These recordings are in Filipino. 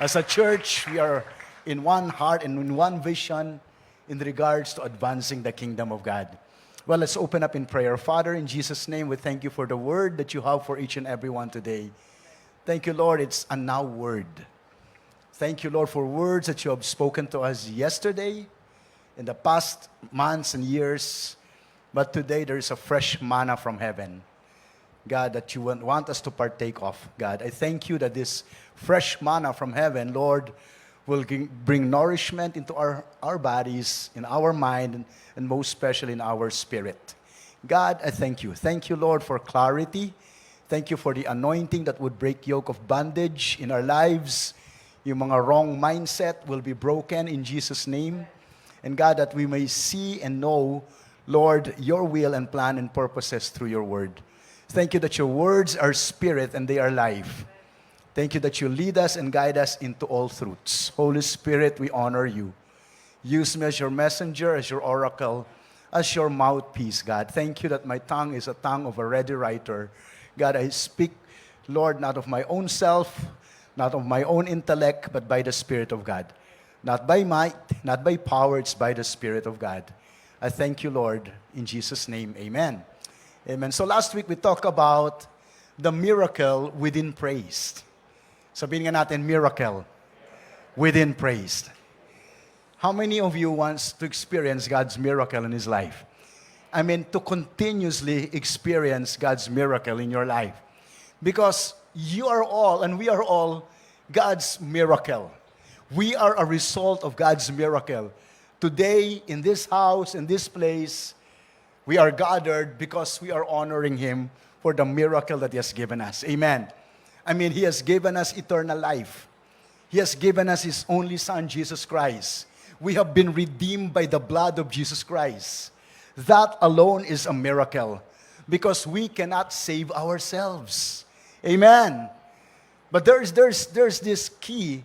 As a church, we are in one heart and in one vision in regards to advancing the kingdom of God. Well, let's open up in prayer. Father, in Jesus' name, we thank you for the word that you have for each and every one today. Thank you, Lord, it's a now word. Thank you, Lord, for words that you have spoken to us yesterday, in the past months and years. But today, there is a fresh manna from heaven, God, that you want us to partake of. God, I thank you that this fresh manna from heaven, Lord, will bring nourishment into our bodies, in our mind, and most especially in our spirit. God, I thank you. Thank you, Lord, for clarity. Thank you for the anointing that would break yoke of bondage in our lives. Yung mga wrong mindset will be broken in Jesus' name. And God, that we may see and know, Lord, your will and plan and purposes through your word. Thank you that your words are spirit and they are life. Thank you that you lead us and guide us into all truths. Holy Spirit, we honor you. Use me as your messenger, as your oracle, as your mouthpiece, God. Thank you that my tongue is a tongue of a ready writer. God, I speak, Lord, not of my own self, not of my own intellect, but by the Spirit of God. Not by might, not by power, it's by the Spirit of God. I thank you, Lord, in Jesus' name, amen. Amen. So last week we talked about the miracle within praise. Sabihin nga natin, miracle within praise. How many of you wants to experience God's miracle in His life? I mean, to continuously experience God's miracle in your life. Because you are all, and we are all, God's miracle. We are a result of God's miracle. Today, in this house, in this place, we are gathered because we are honoring Him for the miracle that He has given us. Amen. I mean, He has given us eternal life. He has given us His only Son, Jesus Christ. We have been redeemed by the blood of Jesus Christ. That alone is a miracle because we cannot save ourselves. Amen. But there's this key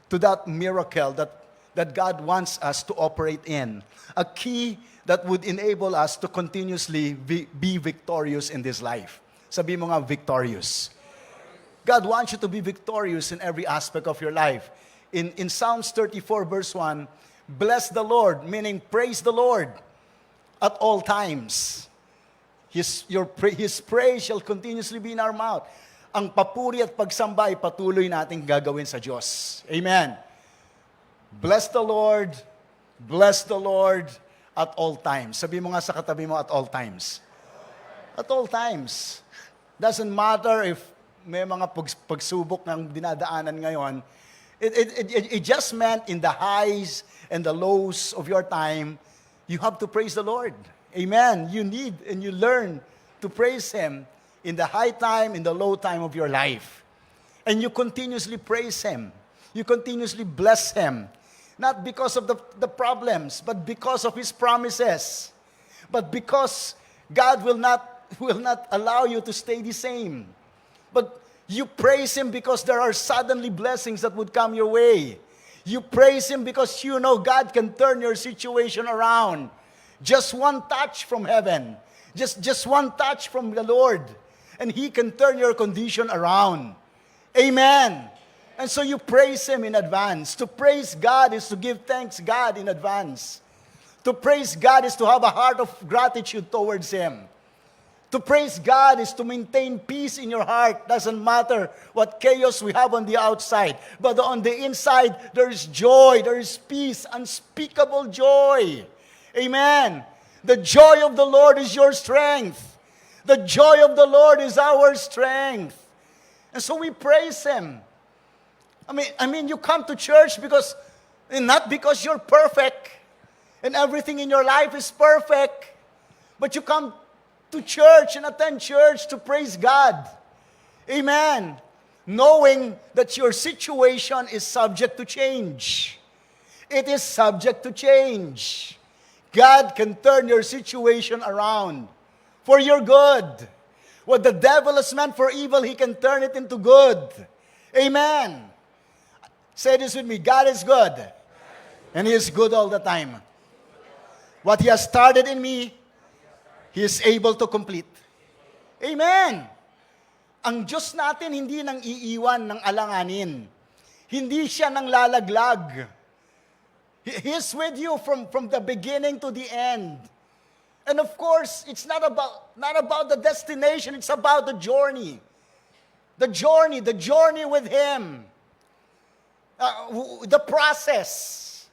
to that miracle that God wants us to operate in. A key that would enable us to continuously be victorious in this life. Sabi mo nga, victorious. God wants you to be victorious in every aspect of your life. In Psalms 34 verse 1, bless the Lord, meaning praise the Lord at all times. His praise shall continuously be in our mouth. Ang papuri at pagsamba ay patuloy nating gagawin sa Diyos. Amen. Bless the Lord at all times. Sabi mo nga sa katabi mo, at all times. At all times. Doesn't matter if may mga pagsubok ng dinadaanan ngayon. It just meant in the highs and the lows of your time, you have to praise the Lord. Amen. You need and you learn to praise Him in the high time, in the low time of your life. And you continuously praise Him. You continuously bless Him. Not because of the problems, but because of His promises. But because God will not allow you to stay the same. But you praise Him because there are suddenly blessings that would come your way. You praise Him because you know God can turn your situation around. Just one touch from heaven. Just one touch from the Lord. And He can turn your condition around. Amen. And so you praise Him in advance. To praise God is to give thanks God in advance. To praise God is to have a heart of gratitude towards Him. To praise God is to maintain peace in your heart. Doesn't matter what chaos we have on the outside. But on the inside, there is joy, there is peace, unspeakable joy. Amen. The joy of the Lord is your strength. The joy of the Lord is our strength. And so we praise Him. I mean, you come to church not because you're perfect and everything in your life is perfect, but you come to church and attend church to praise God. Amen. Knowing that your situation is subject to change. It is subject to change. God can turn your situation around for your good. What the devil has meant for evil, He can turn it into good. Amen. Say this with me, God is good. And He is good all the time. What He has started in me, He is able to complete. Amen. Ang Diyos natin hindi nang iiwan ng alanganin. Hindi siya nang lalaglag. He is with you from the beginning to the end. And of course, it's not about the destination, it's about the journey. The journey with Him. The process.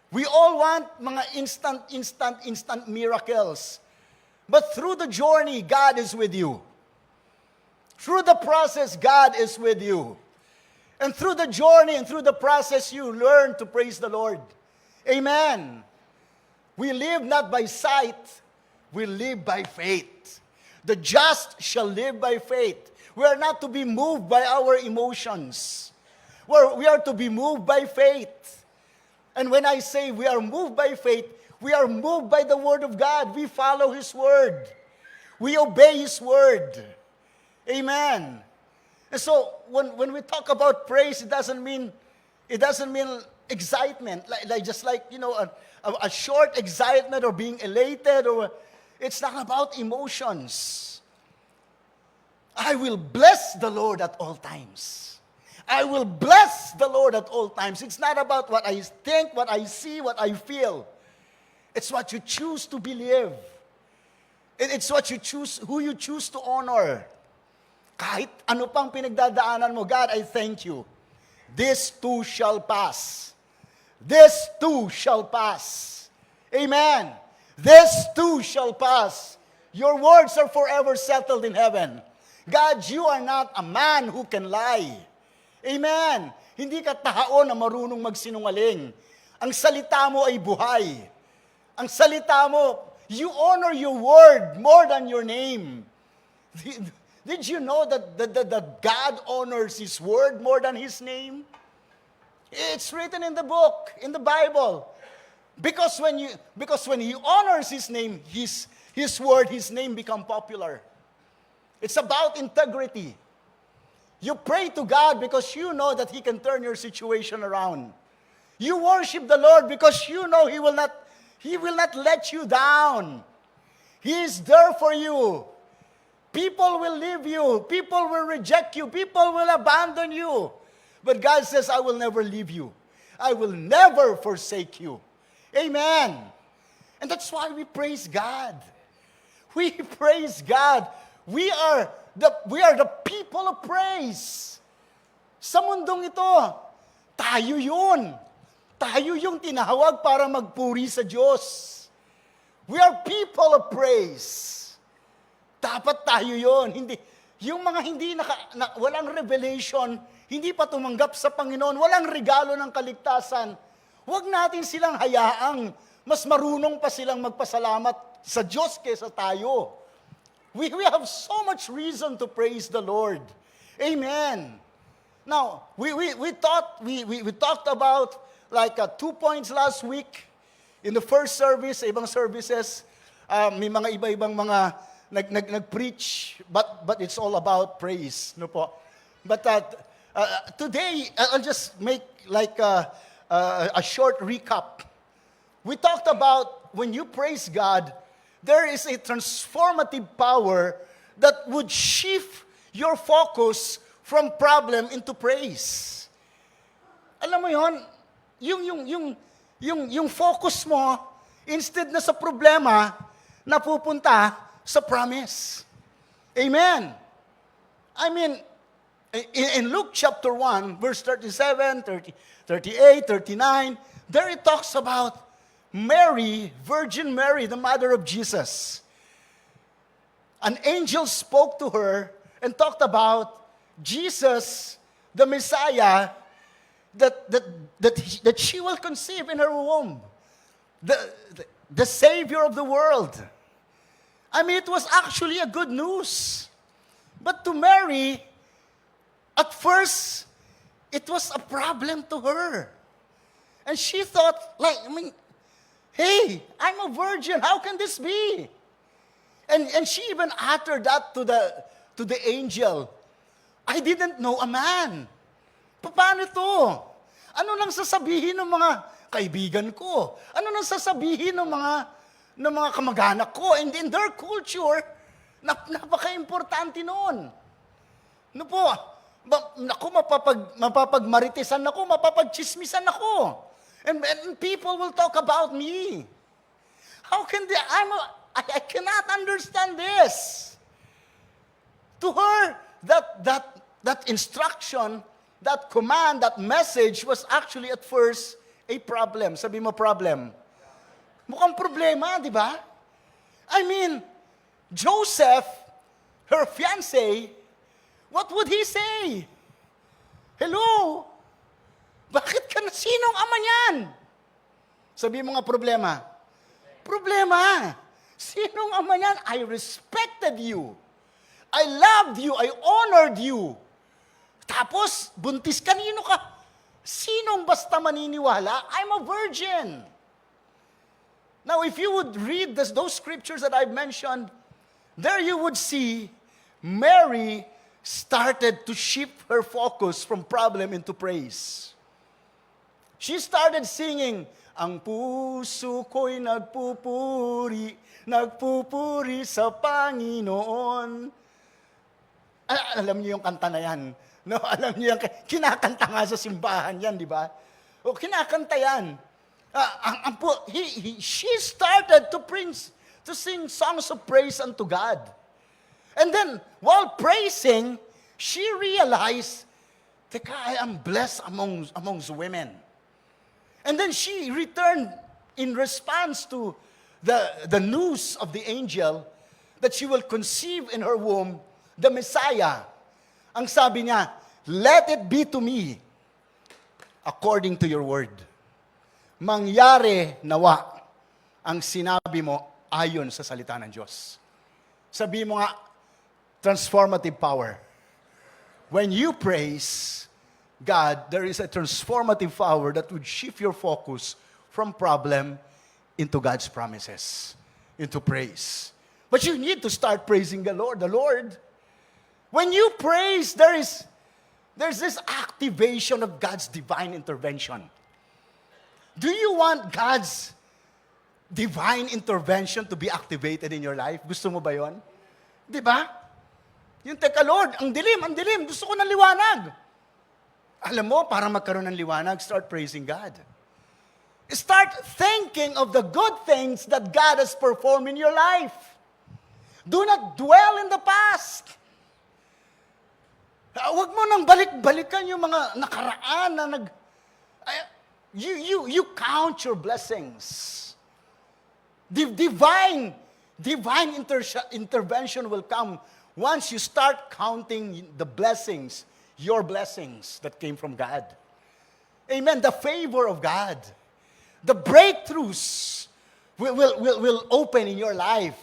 We all want mga instant miracles. But through the journey, God is with you. Through the process, God is with you. And through the journey and through the process, you learn to praise the Lord. Amen. We live not by sight, we live by faith. The just shall live by faith. We are not to be moved by our emotions. We are to be moved by faith. And when I say we are moved by faith, we are moved by the Word of God. We follow His Word. We obey His Word. Amen. And so, when we talk about praise, it doesn't mean excitement, like a short excitement or being elated, or it's not about emotions. I will bless the Lord at all times. I will bless the Lord at all times. It's not about what I think, what I see, what I feel. It's what you choose to believe. It's what you choose, who you choose to honor. Kahit ano pang pinagdadaanan mo, God, I thank you. This too shall pass. This too shall pass. Amen. This too shall pass. Your words are forever settled in heaven. God, you are not a man who can lie. Amen. Hindi ka tao na marunong magsinungaling. Ang salita mo ay buhay. Ang salita mo, you honor your word more than your name. Did you know that God honors His word more than His name? It's written in the book, in the Bible. Because when He honors His name, His word, His name become popular. It's about integrity. You pray to God because you know that He can turn your situation around. You worship the Lord because you know He will not let you down. He is there for you. People will leave you. People will reject you. People will abandon you. But God says, I will never leave you. I will never forsake you. Amen. And that's why we praise God. We praise God. We are the people of praise. Sa mundong ito, tayo yun. Tayo yung tinawag para magpuri sa Diyos. We are people of praise. Dapat tayo yon. Yung mga walang revelation, hindi pa tumanggap sa Panginoon, walang regalo ng kaligtasan, huwag natin silang hayaang mas marunong pa silang magpasalamat sa Diyos kaysa tayo. We have so much reason to praise the Lord. Amen. Now, we talked about 2 points last week in the first service, sa ibang services, may mga iba-ibang mga nag-preach, but it's all about praise, no po. But today I'll just make a short recap. We talked about when you praise God, there is a transformative power that would shift your focus from problem into praise. Alam mo yon, yung focus mo instead na sa problema, napupunta sa promise. Amen. I mean, in Luke chapter 1, verse 37, 38, 39, there it talks about Mary, Virgin Mary, the mother of Jesus. An angel spoke to her and talked about Jesus, the Messiah, that she will conceive in her womb. The Savior of the world. I mean, it was actually a good news. But to Mary, at first, it was a problem to her. And she thought, hey, I'm a virgin. How can this be? And she even uttered that to the angel. I didn't know a man. Paano to? Ano nang sasabihin ng mga kaibigan ko? Ano nang sasabihin ng mga kamag-anak ko? And in their culture, napaka-importante noon. No po, Naku, mapapagmaritisan ako, mapapagchismisan ako. And people will talk about me. How can they, I cannot understand this. To her, that instruction, that command, that message was actually at first a problem. Sabi mo problem. Mukhang problema, di ba? I mean, Joseph, her fiancé, what would he say? Hello? Bakit ka na? Sinong ama niyan? Sabi mo nga problema. Problema. Sinong ama niyan? I respected you. I loved you. I honored you. Tapos, buntis kanino ka? Sinong basta maniniwala? I'm a virgin. Now, if you would read those scriptures that I've mentioned, there you would see Mary started to shift her focus from problem into praise. She started singing, ang puso ko'y nagpupuri, nagpupuri sa Panginoon. Alam niyo yung kanta na yan. No, alam niyo yung kinakanta nga sa simbahan yan, di ba? O kinakanta yan. She started to sing songs of praise unto God. And then, while praising, she realized, teka, I am blessed amongst women. And then she returned in response to the news of the angel that she will conceive in her womb the Messiah. Ang sabi niya, let it be to me according to your word. Mangyari nawa ang sinabi mo ayon sa salita ng Diyos. Sabi mo nga, transformative power. When you praise God, there is a transformative power that would shift your focus from problem into God's promises, into praise. But you need to start praising the Lord. When you praise, there's this activation of God's divine intervention. Do you want God's divine intervention to be activated in your life? Gusto mo ba yon? Di ba? Yung teka Lord, ang dilim, gusto ko ng liwanag. Alam mo, para magkaroon ng liwanag, start praising God. Start thinking of the good things that God has performed in your life. Do not dwell in the past. Huwag mo nang balik-balikan yung mga nakaraan na you count your blessings. Divine intervention will come once you start counting the blessings, your blessings that came from God. Amen. The favor of God. The breakthroughs will open in your life.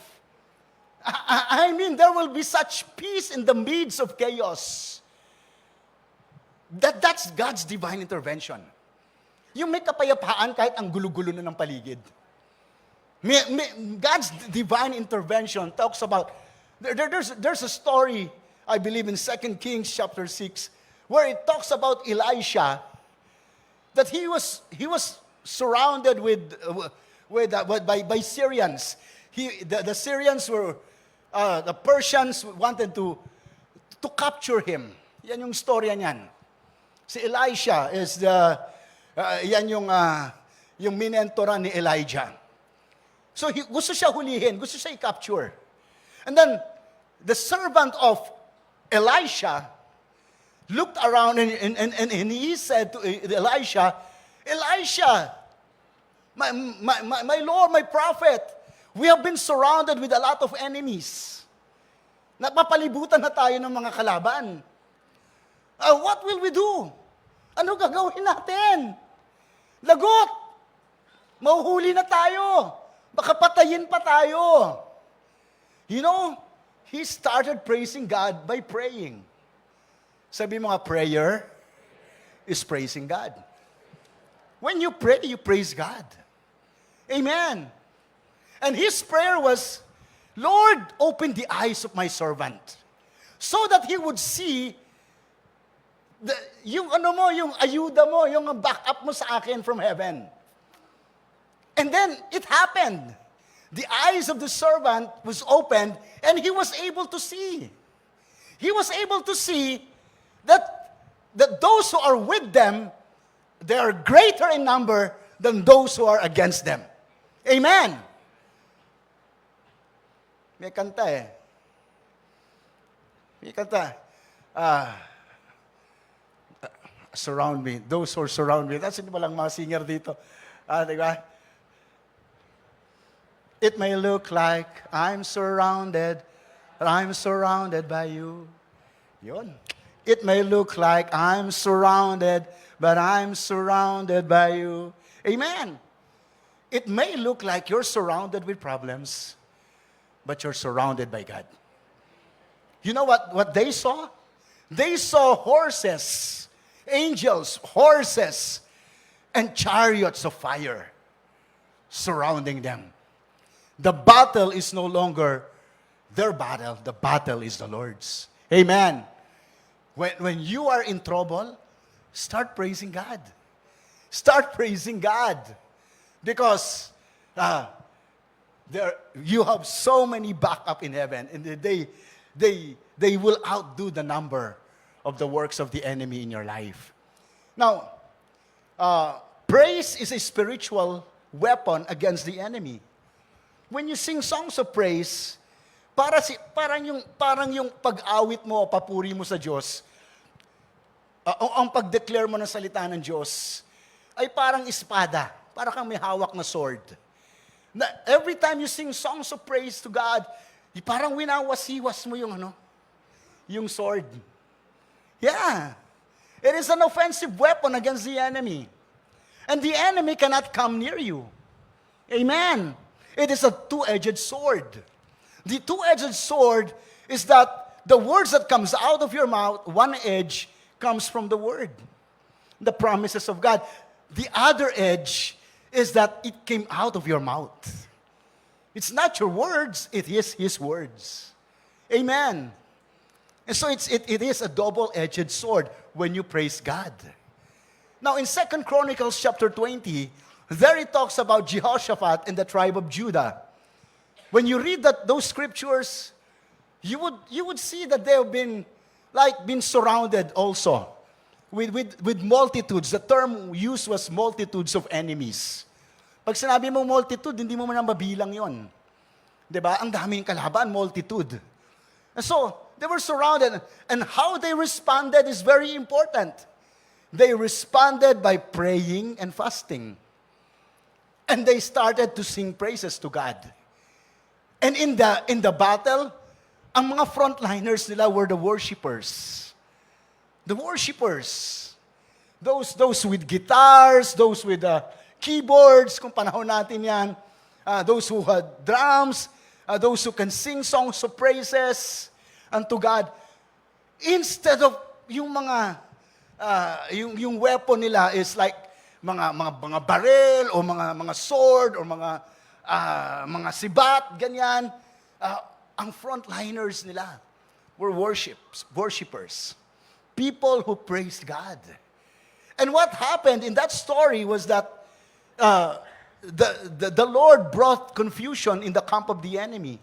I mean, there will be such peace in the midst of chaos. That's God's divine intervention. Yung may kapayapaan kahit ang gulo-gulo na ng paligid. God's divine intervention talks about, there's a story, I believe in 2 Kings chapter 6, where it talks about Elisha, that he was surrounded by Syrians. The Syrians were, the Persians wanted to capture him. Yan yung storya niyan. Si Elisha is yan yung minentoran ni Elijah. So gusto siya hulihin, gusto siya i-capture. And then the servant of Elisha looked around and he said to Elisha, my Lord, my prophet, we have been surrounded with a lot of enemies. Napapalibutan na tayo ng mga kalaban. What will we do? Ano gagawin natin? Lagot! Mahuhuli na tayo. Baka patayin pa tayo. You know, he started praising God by praying. Sabi mo nga, prayer is praising God. When you pray, you praise God. Amen. And his prayer was, Lord, open the eyes of my servant so that he would see yung ayuda mo, yung backup mo sa akin from heaven. And then, it happened. The eyes of the servant was opened, and he was able to see. He was able to see that those who are with them, they are greater in number than those who are against them. Amen. May kanta eh. May kanta. Surround me. Those who surround me. That's hindi walang mga singer dito. Diba? It may look like I'm surrounded, but I'm surrounded by you. Yun. It may look like I'm surrounded, but I'm surrounded by you. Amen. It may look like you're surrounded with problems, but you're surrounded by God. You know what they saw? They saw horses, angels, horses, and chariots of fire surrounding them. The battle is no longer their battle. The battle is the Lord's. Amen. When you are in trouble, start praising God. Start praising God. Because you have so many backup in heaven, and they will outdo the number of the works of the enemy in your life. Now, praise is a spiritual weapon against the enemy. When you sing songs of praise, parang yung pag-awit mo, papuri mo sa Diyos, ang pag-declare mo ng salita ng Diyos, ay parang espada. Parang kang may hawak na sword. Na every time you sing songs of praise to God, parang winawasiwas mo yung sword. Yeah. It is an offensive weapon against the enemy. And the enemy cannot come near you. Amen. It is a two-edged sword. The two-edged sword is that the words that comes out of your mouth, one edge comes from the word, the promises of God. The other edge is that it came out of your mouth. It's not your words, it is His words. Amen. And so it is a double-edged sword when you praise God. Now in 2 Chronicles chapter 20, there it talks about Jehoshaphat and the tribe of Judah. When you read those scriptures, you would see that they have been surrounded also with multitudes. The term used was multitudes of enemies. Pag sinabi mo multitude, hindi mo man mabilang yon. Diba? Ang daming kalaban, multitude. And so, they were surrounded. And how they responded is very important. They responded by praying and fasting. And they started to sing praises to God. And in the battle, ang mga frontliners nila were the worshipers. The worshipers. Those with guitars, those with keyboards, kung panahon natin yan. Those who had drums, those who can sing songs of praises unto God. Instead of yung mga, yung weapon nila is like mga baril o mga sword o mga sibat, ganyan. Ang frontliners nila were worshipers. People who praised God. And what happened in that story was that the Lord brought confusion in the camp of the enemy.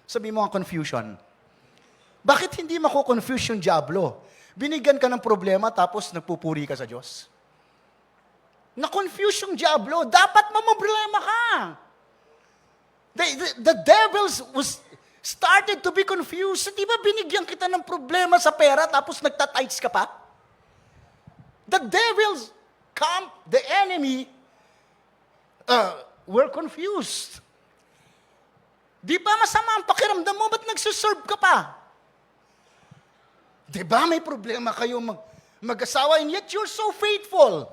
Sabi mo ang confusion. Bakit hindi mako-confuse yung diablo? Binigyan ka ng problema tapos nagpupuri ka sa Diyos. Na-confuse yung diablo. Dapat problema ka. The devils started to be confused. Di ba binigyan kita ng problema sa pera tapos nagtatights ka pa? The devils come, the enemy, were confused. Di ba masama ang pakiramdam mo? Ba't nagsuserve ka pa? Di ba may problema kayo mag-asawa and yet you're so faithful?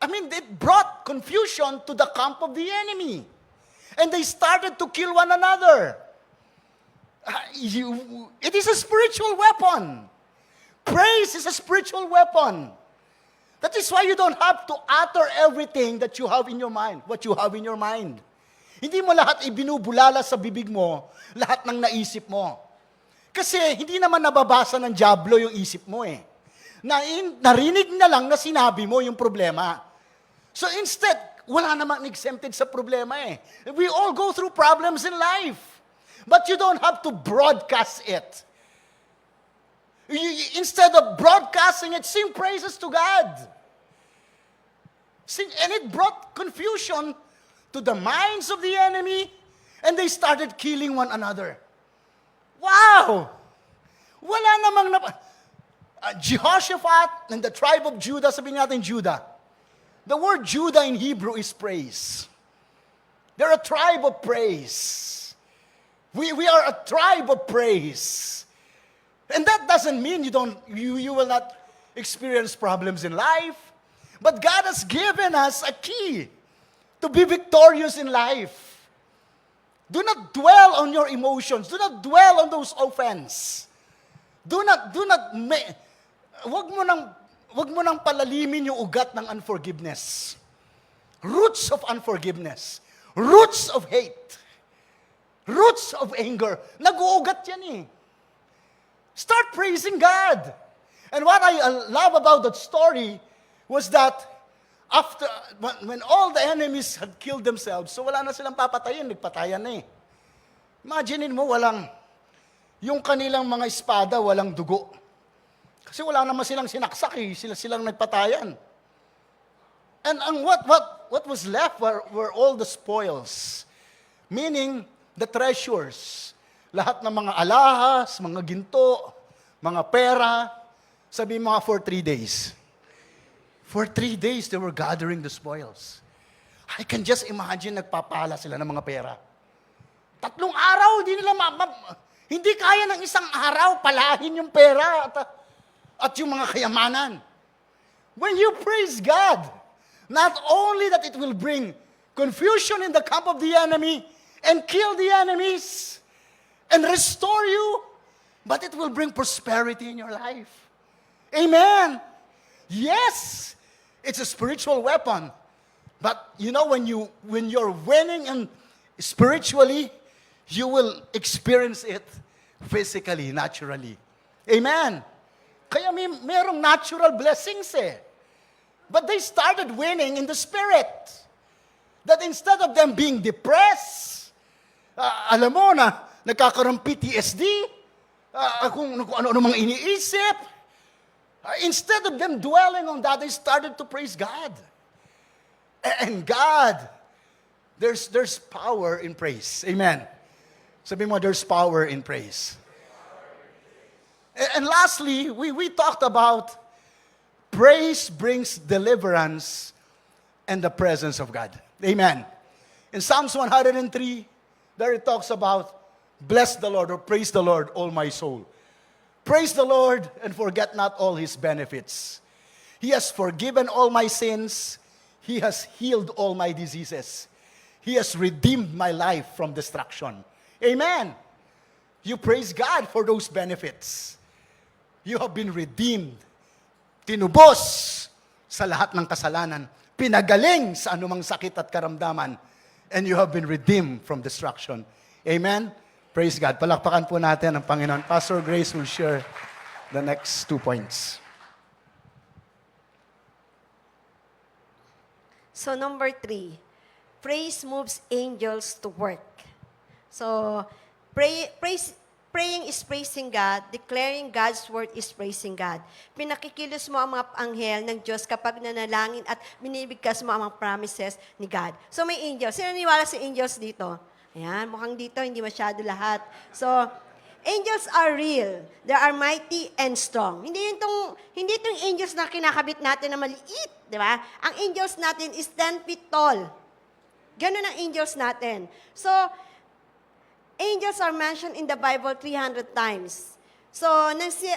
It brought confusion to the camp of the enemy. And they started to kill one another. It is a spiritual weapon. Praise is a spiritual weapon. That is why you don't have to utter everything that you have in your mind, what you have in your mind. Hindi mo lahat ibinubulala sa bibig mo, lahat ng naisip mo. Kasi hindi naman nababasa ng diablo yung isip mo eh. Narinig na lang na sinabi mo yung problema. So instead, wala namang exempted sa problema eh. We all go through problems in life. But you don't have to broadcast it. Instead of broadcasting it, sing praises to God. Sing, and it brought confusion to the minds of the enemy, and they started killing one another. Wow! Wala namang Jehoshaphat and the tribe of Judah, sabihin natin Judah. The word Judah in Hebrew is praise. They're a tribe of praise. We are a tribe of praise. And that doesn't mean you will not experience problems in life. But God has given us a key to be victorious in life. Do not dwell on your emotions. Do not dwell on those offense. Wag mo nang palalimin yung ugat ng unforgiveness. Roots of unforgiveness. Roots of hate. Roots of anger. Nag-uugat yan eh. Start praising God. And what I love about that story was that after, when all the enemies had killed themselves, so wala na silang papatayin, nagpatayan na eh. Imaginein mo, yung kanilang mga espada, walang dugo. Kasi wala naman silang sinaksak eh, silang nagpatayan. And what was left were all the spoils. Meaning, the treasures. Lahat ng mga alahas, mga ginto, mga pera, sabi mga for 3 days. For 3 days, they were gathering the spoils. I can just imagine nagpapala sila ng mga pera. 3 araw, hindi kaya ng isang araw palahin yung pera at yung mga kayamanan. When you praise God, not only that it will bring confusion in the camp of the enemy and kill the enemies and restore you, but it will bring prosperity in your life. Amen. Yes, it's a spiritual weapon. But when you're winning and spiritually, you will experience it physically, naturally. Amen. Kaya merong natural blessings eh. But they started winning in the spirit. That instead of them being depressed, alam mo na, nagkakaroon PTSD, kung ano mga iniisip, instead of them dwelling on that, they started to praise God. And God, there's power in praise. Amen. Sabi mo, there's power in praise. And lastly, we talked about praise brings deliverance and the presence of God. Amen. In Psalms 103, there it talks about, bless the Lord or praise the Lord, all my soul. Praise the Lord and forget not all His benefits. He has forgiven all my sins. He has healed all my diseases. He has redeemed my life from destruction. Amen. You praise God for those benefits. You have been redeemed. Tinubos sa lahat ng kasalanan. Pinagaling sa anumang sakit at karamdaman. And you have been redeemed from destruction. Amen. Praise God. Palakpakan po natin ang Panginoon. Pastor Grace will share the next 2 points. So number 3, praise moves angels to work. So praying is praising God, declaring God's word is praising God. Pinakikilos mo ang mga anghel ng Diyos kapag nanalangin at binibigkas mo ang mga promises ni God. So may angels. Sino naniwala sa angels dito? Ayan, mukhang dito, hindi masyado lahat. So, angels are real. They are mighty and strong. Hindi itong angels na kinakabit natin na maliit, di ba? Ang angels natin is 10 feet tall. Ganun ang angels natin. So, angels are mentioned in the Bible 300 times. So, nang si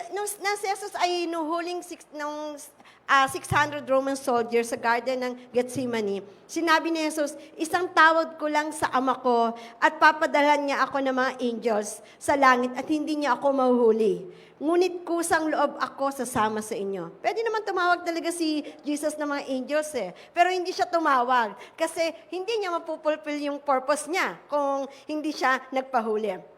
Jesus ay nuhuling 600 Roman soldiers sa garden ng Gethsemane, sinabi ni Jesus, isang tawag ko lang sa Ama ko at papadalhan niya ako ng mga angels sa langit at hindi niya ako mahuhuli. Ngunit kusang loob ako sasama sa inyo. Pwede naman tumawag talaga si Jesus ng mga angels eh. Pero hindi siya tumawag kasi hindi niya mapupulfill yung purpose niya kung hindi siya nagpahuli.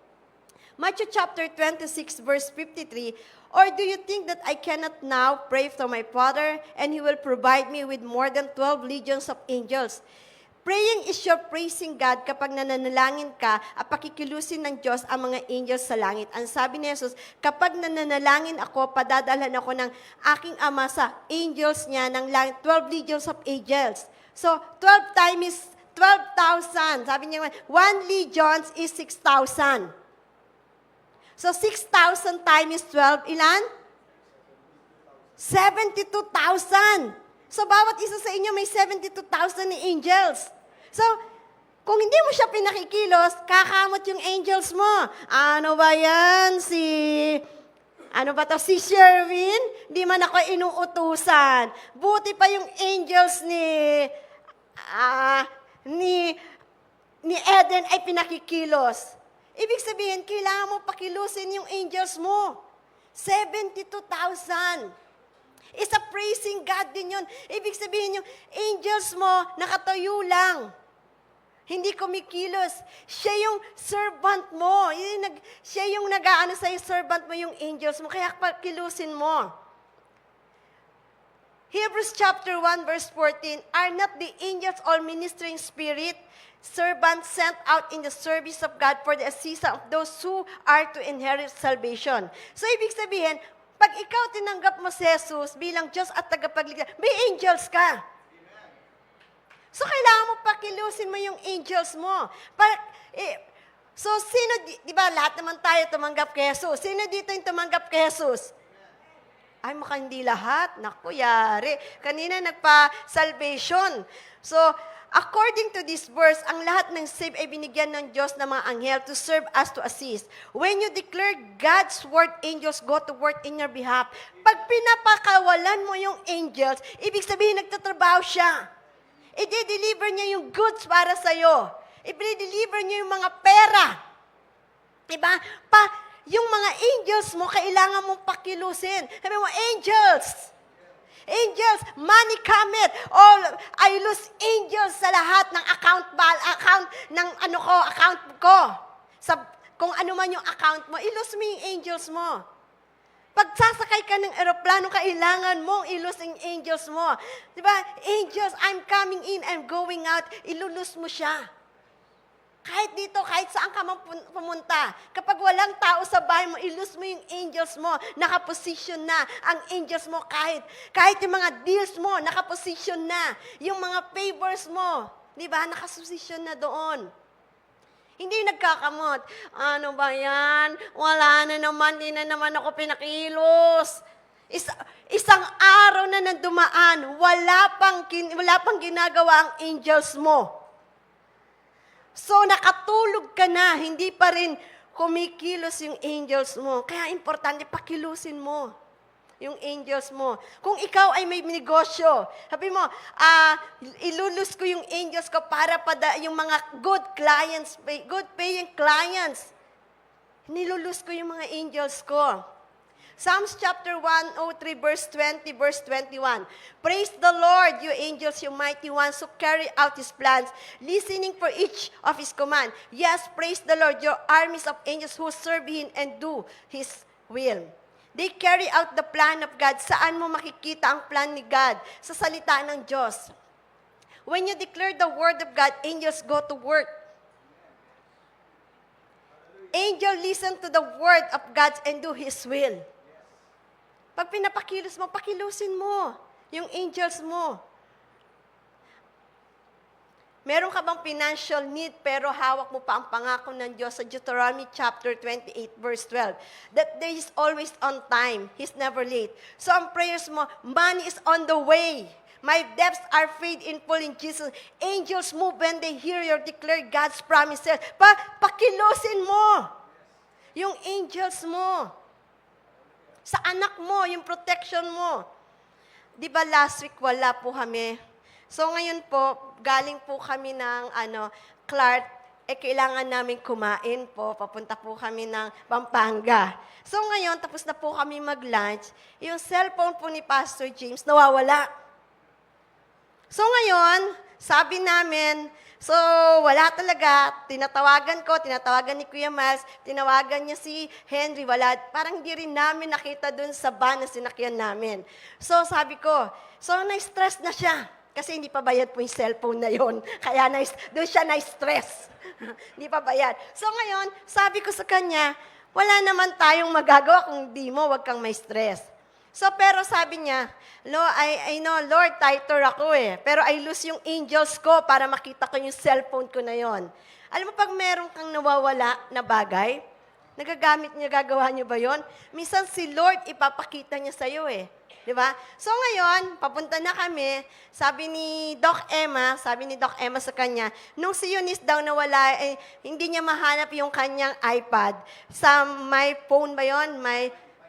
Matthew chapter 26 verse 53, or do you think that I cannot now pray to my Father and He will provide me with more than 12 legions of angels? Praying is your praising God kapag nananalangin ka at pakikilusin ng Diyos ang mga angels sa langit. Ang sabi ni Jesus, kapag nananalangin ako, padadalhan ako ng aking Ama sa angels niya ng langit, 12 legions of angels. So, 12 times is 12,000. Sabi niya, 1 legions is 6,000. So, 6,000 times 12, ilan? 72,000. So, bawat isa sa inyo may 72,000 ni angels. So, kung hindi mo siya pinakikilos, kakamot yung angels mo. Ano ba yan? Si Sherwin? Di man ako inuutusan. Buti pa yung angels ni Eden ay pinakikilos. Ibig sabihin, kailangan mo pakilusin yung angels mo. 72,000. It's a praising God din yun. Ibig sabihin yung angels mo, nakatayo lang. Hindi kumikilos. Siya yung servant mo. Siya yung nag-aano sa'yo, servant mo yung angels mo. Kaya pakilusin mo. Hebrews chapter 1 verse 14, are not the angels all ministering spirit, servants sent out in the service of God for the assistance of those who are to inherit salvation. So, ibig sabihin, pag ikaw tinanggap mo si Jesus bilang Diyos at tagapagligtas, may angels ka. So, kailangan mo pakilusin mo yung angels mo. So, sino, di ba, lahat naman tayo tumanggap kay Jesus. Sino dito yung tumanggap kay Jesus? Ay, maka hindi lahat. Naku, yari. Kanina nagpa-salvation. So, according to this verse, ang lahat ng save ay binigyan ng Diyos ng mga anghel to serve us to assist. When you declare God's word, angels go to work in your behalf. Pag pinapakawalan mo yung angels, ibig sabihin nagtatrabaho siya. I-deliver niya yung goods para sa'yo. I-deliver niya yung mga pera. Diba? Yung mga angels mo, kailangan mong pakilusin. Sabi mo, angels! Angels, money cometh. I lose angels sa lahat ng account ko. Kung ano man yung account mo, ilose mo yung angels mo. Pag sasakay ka ng eroplano, kailangan mong ilus ang angels mo. Diba? Angels, I'm coming in, I'm going out. Ilulus mo siya. Kahit dito, kahit saan ka man pumunta. Kapag walang tao sa bahay mo, ilus mo yung angels mo. Nakaposition na ang angels mo. Kahit yung mga deals mo, nakaposition na. Yung mga favors mo, diba? Nakaposition na doon. Hindi nagkakamot. Ano ba yan? Wala na naman, di na naman ako pinakilos. Isang araw na dumaan, wala pang ginagawa ang angels mo. So, nakatulog ka na, hindi pa rin kumikilos yung angels mo. Kaya importante, pakilusin mo yung angels mo. Kung ikaw ay may negosyo, sabi mo, ilulus ko yung angels ko para yung mga good clients, good paying clients. Nilulus ko yung mga angels ko. Psalms chapter 103, verse 20, verse 21. Praise the Lord, you angels, you mighty ones who carry out His plans, listening for each of His command. Yes, praise the Lord, your armies of angels who serve Him and do His will. They carry out the plan of God. Saan mo makikita ang plan ni God? Sa salita ng Diyos. When you declare the word of God, angels go to work. Angel listen to the word of God and do His will. Pag pinapakilos mo, pakilusin mo yung angels mo. Meron ka bang financial need pero hawak mo pa ang pangako ng Diyos sa Deuteronomy chapter 28 verse 12. That day is always on time. He's never late. So ang prayers mo, money is on the way. My debts are paid in full in Jesus. Angels move when they hear your declare God's promises. Pakilusin mo yung angels mo. Sa anak mo, yung protection mo. Di ba last week wala po kami? So ngayon po, galing po kami ng Clark, kailangan namin kumain po. Papunta po kami ng Pampanga. So ngayon, tapos na po kami mag-lunch. Yung cellphone po ni Pastor James, nawawala. So ngayon, sabi namin, so wala talaga. Tinatawagan ni Kuya Miles, tinawagan niya si Henry, wala. Parang di rin namin nakita dun sa van na sinakyan namin. So sabi ko, so na-stress na siya. Kasi hindi pa bayad po yung cellphone na yon. Kaya doon siya na-stress. Hindi pa bayad. So ngayon, sabi ko sa kanya, wala naman tayong magagawa kung di mo, wag kang may stress. So, pero sabi niya, I know, Lord, tighter ako eh. Pero I lose yung angels ko para makita ko yung cellphone ko na yon. Alam mo, pag meron kang nawawala na bagay, nagagamit niya, gagawa niyo ba yon? Minsan si Lord, ipapakita niya sa'yo eh. Di ba? So ngayon, papunta na kami, sabi ni Doc Emma sa kanya, nung si Eunice daw nawala, hindi niya mahanap yung kanyang iPad. Sa my phone ba yon?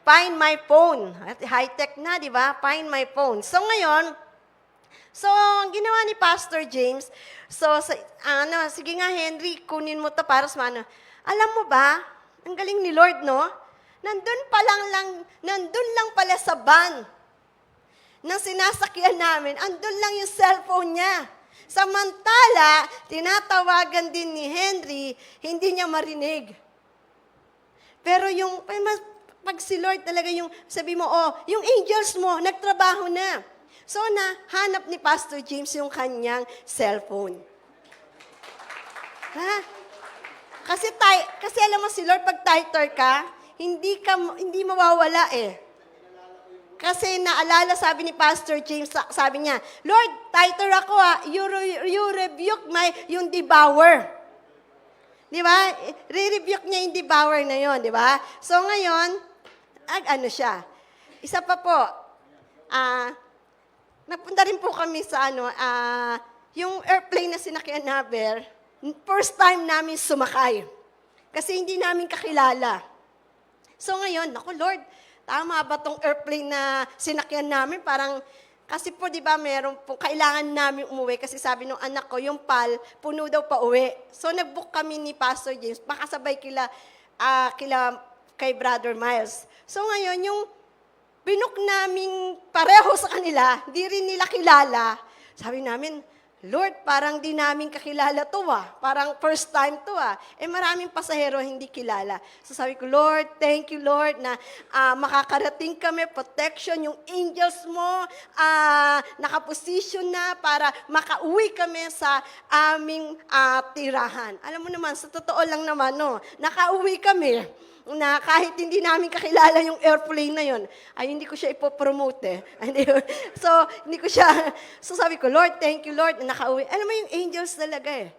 Find My Phone. High-tech na, di ba? Find My Phone. So ngayon, ang ginawa ni Pastor James, sige nga Henry, kunin mo to para sa ano. Alam mo ba, ang galing ni Lord, no? Nandun lang pala sa van nang sinasakyan namin, andun lang yung cellphone niya. Samantala, tinatawagan din ni Henry, hindi niya marinig. Pero pag si Lord talaga yung, sabi mo, yung angels mo, nagtrabaho na. So, nahanap ni Pastor James yung kanyang cellphone. Ha? Kasi alam mo si Lord, pag tighter ka, hindi mawawala eh. Kasi naalala, sabi ni Pastor James, sabi niya, Lord, tighter ako you rebuke yung devourer. Di ba? Re-rebuke niya yung devourer na yon, di ba? So ngayon, siya. Isa pa po, napunta rin po kami sa yung airplane na sinakyan namin, first time namin sumakay. Kasi hindi namin kakilala. So ngayon, naku Lord, tama ba tong airplane na sinakyan namin? Parang, kasi po, di ba, meron po, kailangan namin umuwi kasi sabi nung anak ko, yung PAL, puno daw pa uwi. So, nag-book kami ni Pastor James, makasabay kay Brother Miles. So, ngayon, yung binook naming pareho sa kanila, di rin nila kilala, sabi namin, Lord, parang di namin kakilala to Parang first time to maraming pasahero hindi kilala. So sabi ko, Lord, thank you, Lord, na makakarating kami, protection, yung angels mo, nakaposition na para makauwi kami sa aming tirahan. Alam mo naman, sa totoo lang naman, nakauwi kami na kahit hindi namin kakilala yung airplane na yun, hindi ko siya ipopromote eh. So sabi ko, Lord, thank you, Lord, na nakauwi. Alam mo yung angels talaga eh.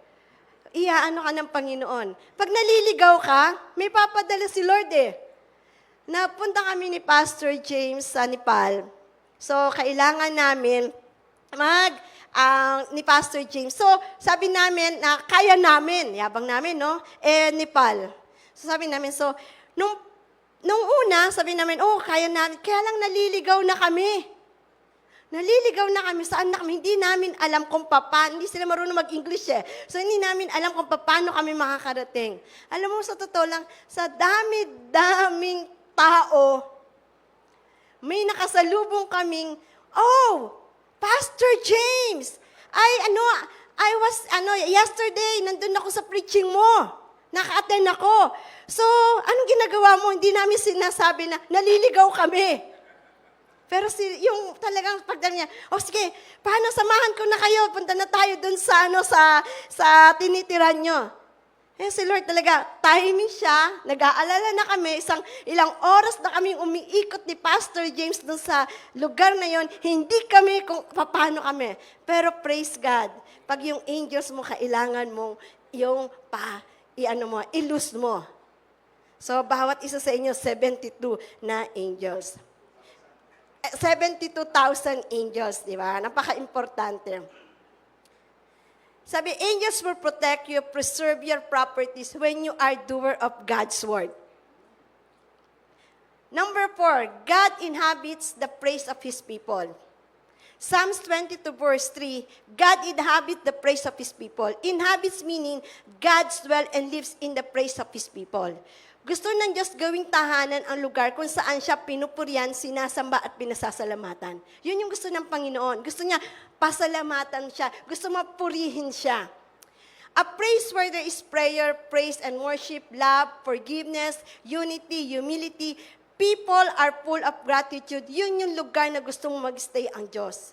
Iyaano ka ng Panginoon. Pag naliligaw ka, may papadala si Lord eh. Napunta kami ni Pastor James sa Nepal. So, kailangan namin ni Pastor James. So, sabi namin na kaya namin, yabang namin, Nepal. So, sabi namin, nung una, sabi namin, kaya namin, kaya lang naliligaw na kami. Saan na kami? Hindi namin alam kung paano, hindi sila marunong mag-English eh. So, hindi namin alam kung paano kami makakarating. Alam mo, sa totoo lang, sa dami-daming tao, may nakasalubong kaming, Pastor James, yesterday, nandun ako sa preaching mo. Naka-attend ako. So, anong ginagawa mo? Hindi namin sinasabi na naliligaw kami. Pero yung talagang pagdala niya, sige, paano samahan ko na kayo? Punta na tayo dun sa tinitiran nyo. Si Lord talaga, timing siya, nag-aalala na kami, ilang oras na kaming umiikot ni Pastor James dun sa lugar na yon, hindi kami kung paano kami. Pero praise God, pag yung angels mo, kailangan mo yung ilus mo. So, bawat isa sa inyo, 72 na angels. 72,000 angels, di ba? Napaka-importante. Sabi, angels will protect you, preserve your properties when you are doer of God's word. Number 4, God inhabits the praise of His people. Psalms 22 verse 3, God inhabits the praise of His people. Inhabits meaning, God dwells and lives in the praise of His people. Gusto ng Diyos gawing tahanan ang lugar kung saan siya pinupurihan, sinasamba at pinasasalamatan. Yun yung gusto ng Panginoon. Gusto niya pasalamatan siya. Gusto mapurihin siya. A place where there is prayer, praise and worship, love, forgiveness, unity, humility, people are full of gratitude. Yun yung lugar na gusto mong mag-stay ang Diyos.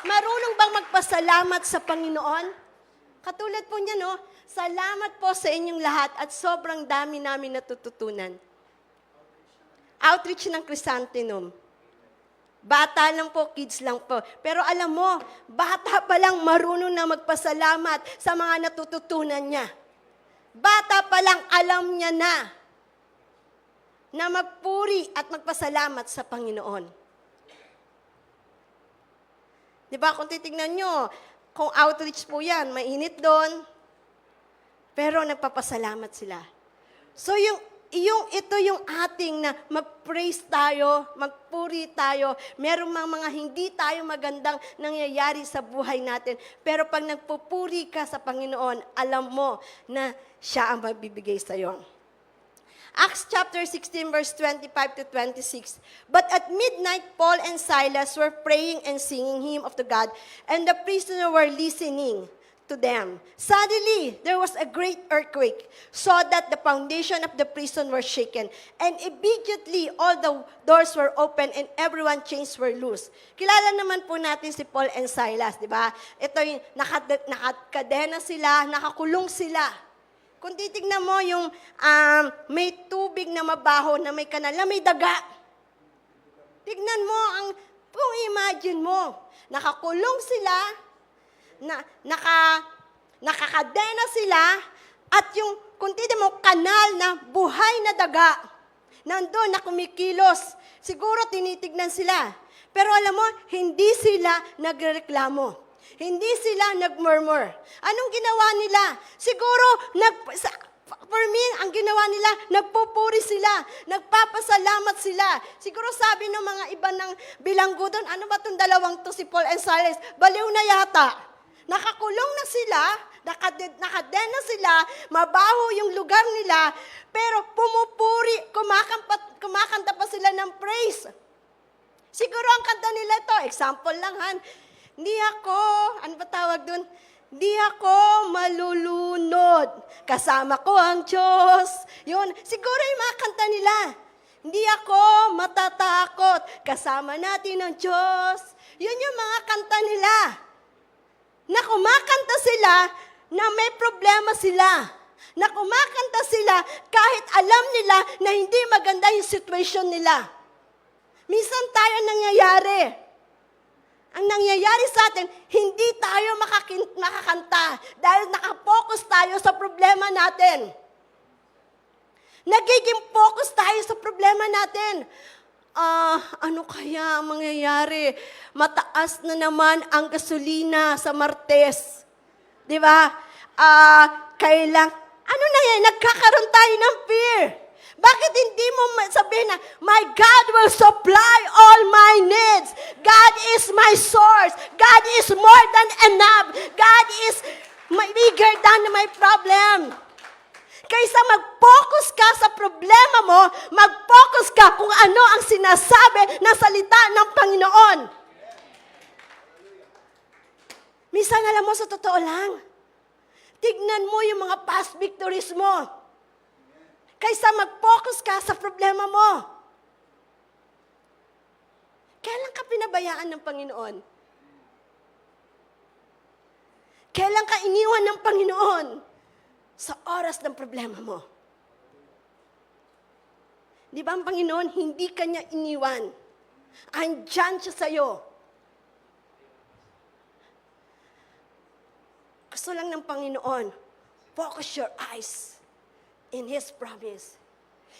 Marunong bang magpasalamat sa Panginoon? Katulad po niya, no? Salamat po sa inyong lahat at sobrang dami namin natututunan. Outreach ng Chrysanthemum. Bata lang po, kids lang po. Pero alam mo, bata pa lang marunong na magpasalamat sa mga natututunan niya. Bata pa lang alam niya na magpuri at magpasalamat sa Panginoon. Di ba, kung titignan nyo, kung outreach po yan, mainit doon, pero nagpapasalamat sila. So ito yung ating na mag-praise tayo, magpuri tayo, merong mga hindi tayo magandang nangyayari sa buhay natin. Pero pag nagpupuri ka sa Panginoon, alam mo na siya ang magbibigay sa'yo. Acts chapter 16, verse 25 to 26. But at midnight, Paul and Silas were praying and singing hymn of the God, and the prisoners were listening to them. Suddenly, there was a great earthquake, so that the foundation of the prison were shaken. And immediately, all the doors were open and everyone's chains were loose. Kilala naman po natin si Paul and Silas, di ba? Ito yung nakakadena sila, nakakulong sila. Kung titignan mo yung may tubig na mabaho na may kanal, na may daga. Tignan mo, kung imagine mo, nakakulong sila, nakakadena sila, at yung, kung titignan mo, kanal na buhay na daga, nandun na kumikilos, siguro tinitignan sila. Pero alam mo, hindi sila nagreklamo. Hindi sila nagmurmur. Anong ginawa nila? Siguro, for me, ang ginawa nila, nagpupuri sila, nagpapasalamat sila. Siguro sabi ng mga iba ng bilanggo doon, ano ba itong dalawang to, si Paul and Silas? Baliw na yata. Nakakulong na sila, nakadena sila, mabaho yung lugar nila, pero pumupuri, kumakanta pa sila ng praise. Siguro ang kanta nila to, example lang hindi ako, ano ba tawag dun? Hindi ako malulunod. Kasama ko ang Diyos. Yun, siguro yung mga kanta nila. Hindi ako matatakot. Kasama natin ang Diyos. Yun yung mga kanta nila. Na kumakanta sila na may problema sila. Na kumakanta sila kahit alam nila na hindi maganda yung situation nila. Minsan tayo nangyayari. Ang nangyayari sa atin, hindi tayo makakanta dahil nakapokus tayo sa problema natin. Nagiging focus tayo sa problema natin. Ano kaya ang mangyayari? Mataas na naman ang gasolina sa Martes. Di ba? Ano na yan? Nagkakaroon tayo ng fear. Bakit hindi mo sabihin na, my God will supply all my needs. God is my source. God is more than enough. God is bigger than my problem. Kaysa mag-focus ka sa problema mo, mag-focus ka kung ano ang sinasabi ng salita ng Panginoon. Minsan alam mo, sa totoo lang, tignan mo yung mga past victories mo. Kaysa mag-focus ka sa problema mo. Kailan ka pinabayaan ng Panginoon? Kailan ka iniwan ng Panginoon? Sa oras ng problema mo. Di ba ang Panginoon, hindi ka niya iniwan. Andyan siya sa'yo. Gusto lang ng Panginoon, focus your eyes in His promise.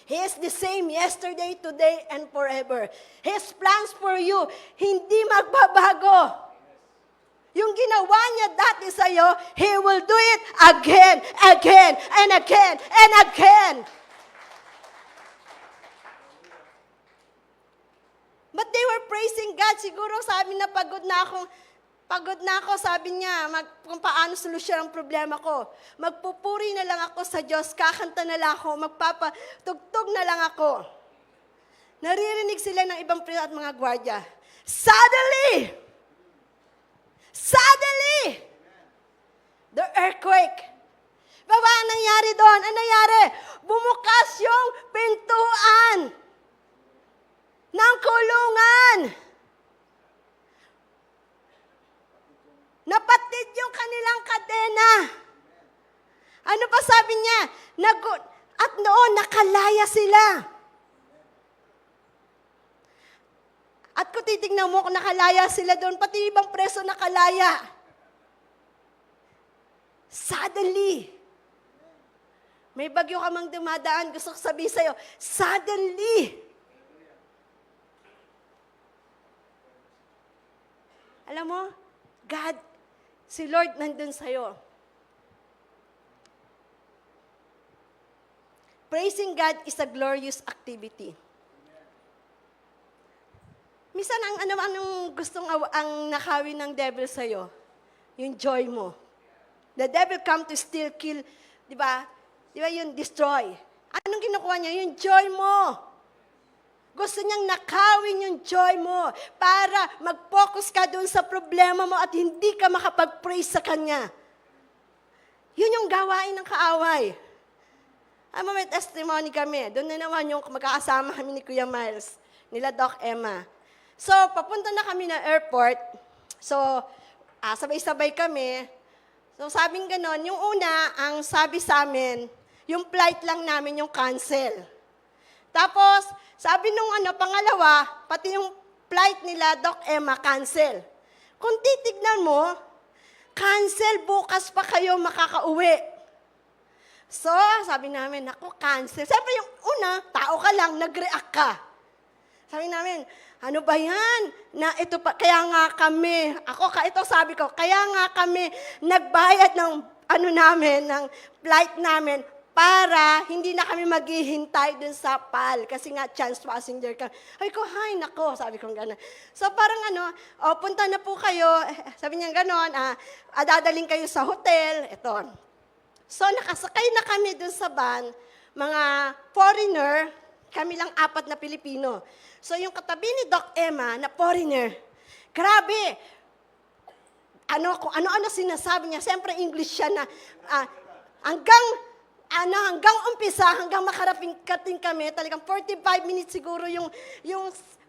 He is the same yesterday, today, and forever. His plans for you, hindi magbabago. Yung ginawa niya dati sa'yo, He will do it again, again, and again, and again. But they were praising God. Siguro sabi na pagod na ako, sabi niya, kung paano solusyon ang problema ko. Magpupuri na lang ako sa Diyos, kakanta na lang ako, magpapatugtog na lang ako. Naririnig sila ng ibang priyo at mga gwardya. Suddenly, the earthquake. Baba, ang nangyari doon? Ang nangyari? Bumukas yung pintuan ng kulungan. kadena. Ano pa sabi niya? At noon, nakalaya sila. At kung titignan mo, kung nakalaya sila doon, pati ibang preso nakalaya. Suddenly, may bagyo ka mang dumadaan, gusto ko sabihin sa'yo, suddenly, alam mo, God, si Lord nandun sa'yo. Praising God is a glorious activity. Minsan, anong gustong ang nakawin ng devil sa'yo? Yung joy mo. The devil come to steal, kill, di ba? Di ba yung destroy? Anong kinukuha niya? Yung joy mo. Gusto niyang nakawin yung joy mo para mag-focus ka doon sa problema mo at hindi ka makapag-praise sa Kanya. Yun yung gawain ng kaaway. May testimony kami. Doon na naman yung magkakasama kami ni Kuya Miles, nila Doc Emma. So, papunta na kami na airport. So, sabay-sabay kami. So, sabing ganon, yung una, ang sabi sa amin, yung flight lang namin yung cancel. Tapos, sabi nung pangalawa, pati yung flight nila, Doc Emma, cancel. Kung titignan mo, cancel, bukas pa kayo makakauwi. So, sabi namin, naku, cancel. Siyempre yung una, tao ka lang, nag-react ka. Sabi namin, ano ba yan? Na ito pa, kaya nga kami, ito sabi ko, kaya nga kami nagbayad ng ng flight namin para hindi na kami maghihintay dun sa PAL. Kasi nga, chance passenger ka. Ay ko, hay, nako, sabi ko gano'n. So parang punta na po kayo. Sabi niya gano'n, dadaling kayo sa hotel. Ito. So nakasakay na kami dun sa van, mga foreigner, kami lang 4 na Pilipino. So yung katabi ni Doc Emma na foreigner, grabe, kung ano-ano sinasabi niya, siyempre English siya na hanggang umpisa, hanggang makarating kami, talagang 45 minutes siguro yung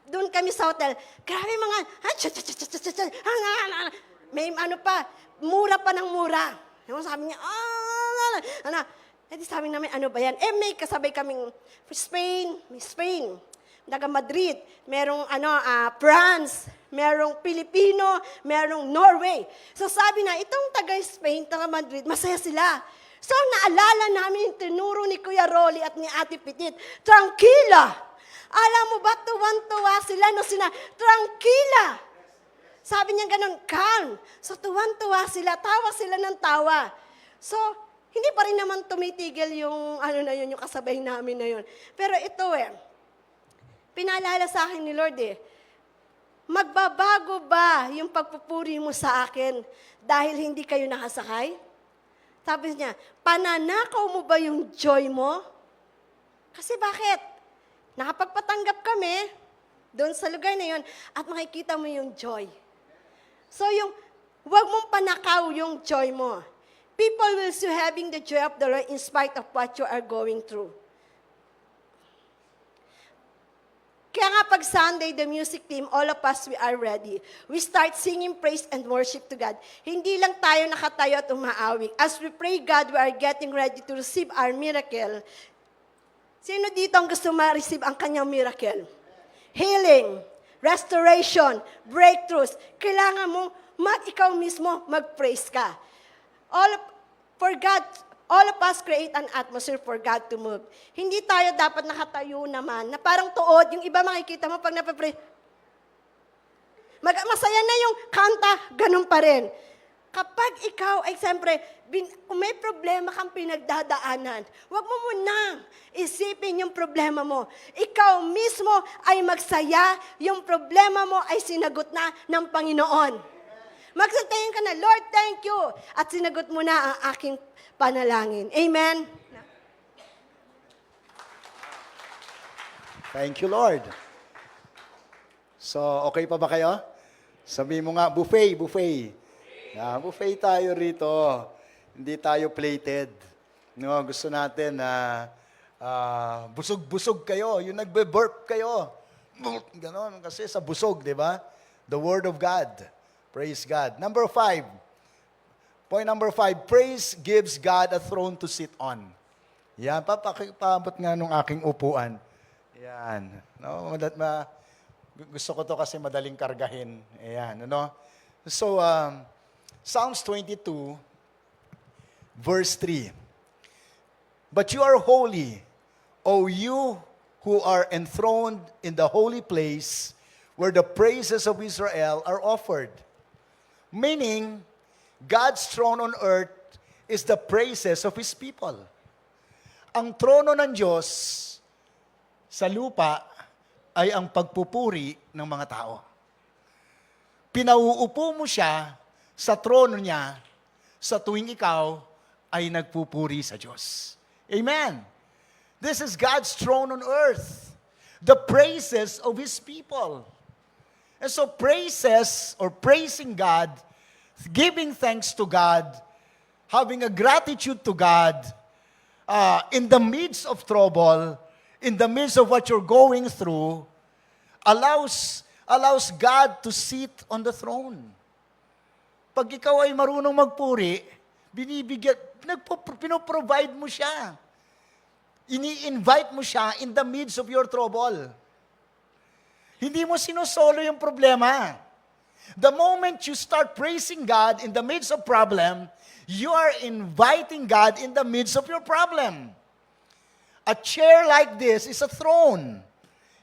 doon kami sa hotel. Grabe mga, may mura pa ng mura. Yung sabi niya, edi sabi namin, ano ba yan? May kasabay kaming Spain, taga Madrid, merong France, merong Pilipino, merong Norway. So sabi na, itong taga Spain, taga Madrid, masaya sila. So naalala namin yung tinuro ni Kuya Rolly at ni Ate Pitit, tranquila. Alam mo ba, tuwan-tuwa sila tranquila. Sabi niya ganun, calm. So tuwan-tuwa sila, tawa sila ng tawa. So, hindi pa rin naman tumitigil yung yung kasabay namin na yun. Pero ito pinaalala sa akin ni Lord magbabago ba yung pagpupuri mo sa akin dahil hindi kayo nakasakay? Sabi niya, pananakaw mo ba yung joy mo? Kasi bakit? Nakapagpatanggap kami doon sa lugar na yun at makikita mo yung joy. So huwag mong panakaw yung joy mo. People will see having the joy of the Lord in spite of what you are going through. Kaya nga pag Sunday, the music team, all of us, we are ready. We start singing praise and worship to God. Hindi lang tayo nakatayo at umaawig. As we pray God, we are getting ready to receive our miracle. Sino dito ang gusto ma-receive ang kanyang miracle? Healing, restoration, breakthroughs. Kailangan mo, ikaw mismo, mag-praise ka. All of us create an atmosphere for God to move. Hindi tayo dapat nakatayo naman, na parang tuod, yung iba makikita mo pag napapray. Masaya na yung kanta, ganun pa rin. Kapag ikaw ay siyempre, kung may problema kang pinagdadaanan, huwag mo munang isipin yung problema mo. Ikaw mismo ay magsaya, yung problema mo ay sinagot na ng Panginoon. Magsasayin ka na, Lord, thank you. At sinagot mo na ang aking panalangin. Amen? Thank you, Lord. So, okay pa ba kayo? Sabi mo nga, buffet. Buffet tayo rito. Hindi tayo plated. No, gusto natin na busog-busog kayo. Yung nagbe-burp kayo. Ganon, kasi sa busog, di ba? The Word of God. Praise God. Number 5, Point number 5, praise gives God a throne to sit on. Yan, paabot nga nung aking upuan. Yan. No, gusto ko to kasi madaling kargahin. Ayan, ano? So, Psalms 22, verse 3. But you are holy, O you who are enthroned in the holy place where the praises of Israel are offered. Meaning, God's throne on earth is the praises of His people. Ang trono ng Diyos sa lupa ay ang pagpupuri ng mga tao. Pinauupo mo siya sa trono niya sa tuwing ikaw ay nagpupuri sa Diyos. Amen. This is God's throne on earth. The praises of His people. And so praises or praising God, giving thanks to God, having a gratitude to God, in the midst of trouble, in the midst of what you're going through, allows God to sit on the throne. Pag ikaw ay marunong magpuri, pinoprovide mo siya. Ini-invite mo siya in the midst of your trouble. Hindi mo sinosolo yung problema. The moment you start praising God in the midst of problem, you are inviting God in the midst of your problem. A chair like this is a throne.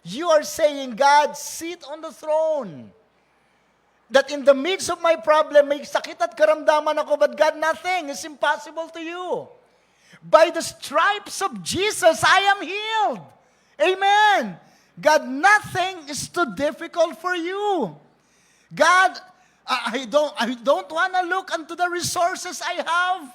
You are saying, God, sit on the throne. That in the midst of my problem, may sakit at karamdaman ako, but God, nothing is impossible to you. By the stripes of Jesus, I am healed. Amen. God, nothing is too difficult for you. God, I don't want to look unto the resources I have.